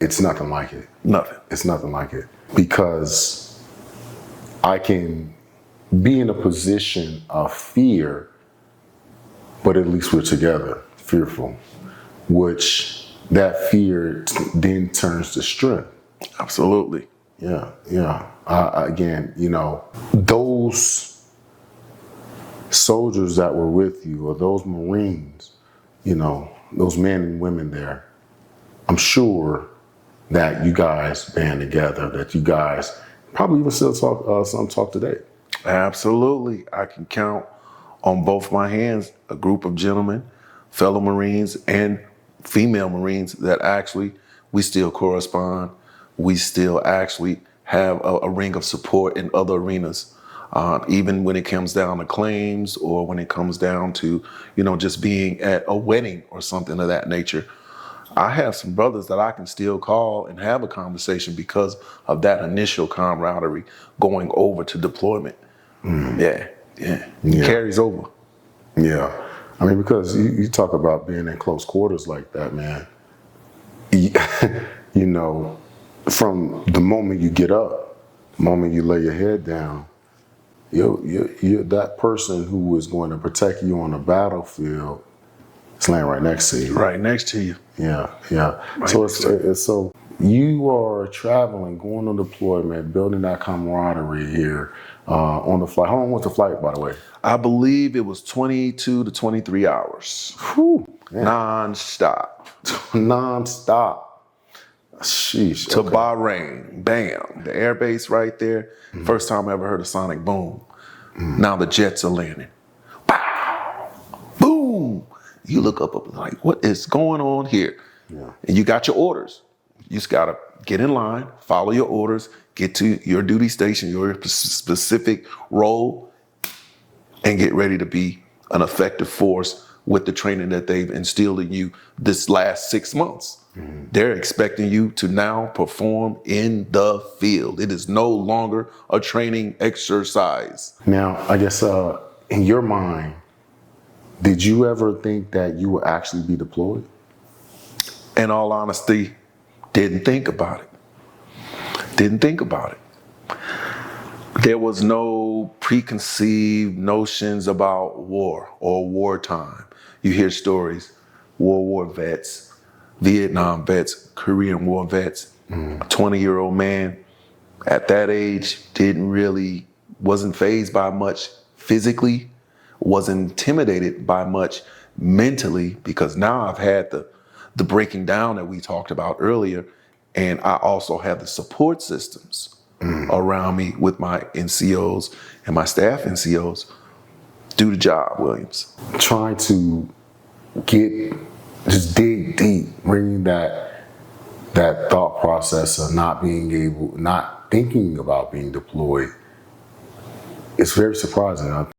It's nothing like it. Nothing. It's nothing like it. Because I can be in a position of fear, but at least we're together, fearful, which that fear then turns to strength. Absolutely. Yeah. Again, those soldiers that were with you, or those Marines, those men and women there, I'm sure that you guys band together, that you guys probably even still talk today. Absolutely. I can count on both my hands a group of gentlemen, fellow Marines and female Marines that actually we still correspond. We still actually have a ring of support in other arenas. Even when it comes down to claims, or when it comes down to, just being at a wedding or something of that nature. I have some brothers that I can still call and have a conversation because of that initial camaraderie going over to deployment. Yeah. It carries over. Yeah. I mean, because you talk about being in close quarters like that, man. From the moment you get up, the moment you lay your head down, you're that person who is going to protect you on the battlefield. It's laying right next to you. Right next to you. Yeah. Right, So you are traveling, going on deployment, building that camaraderie here on the flight. How long was the flight, by the way? I believe it was 22 to 23 hours. Whew, Non-stop. Non-stop. Sheesh. To Bahrain. Bam. The air base right there. Mm-hmm. First time I ever heard a sonic boom. Mm-hmm. Now the jets are landing. Pow! Boom! You look up like, what is going on here? Yeah. And you got your orders. You just got to get in line, follow your orders, get to your duty station, your specific role, and get ready to be an effective force with the training that they've instilled in you this last 6 months. Mm-hmm. They're expecting you to now perform in the field. It is no longer a training exercise. Now, I guess in your mind, did you ever think that you would actually be deployed? In all honesty, didn't think about it. There was no preconceived notions about war or wartime. You hear stories, World War vets, Vietnam vets, Korean War vets. A 20-year-old man at that age wasn't fazed by much physically, wasn't intimidated by much mentally, because now I've had the breaking down that we talked about earlier, and I also have the support systems around me with my NCOs and my staff NCOs. Do the job, Williams. Trying to just dig deep, bringing that thought process of not thinking about being deployed. It's very surprising.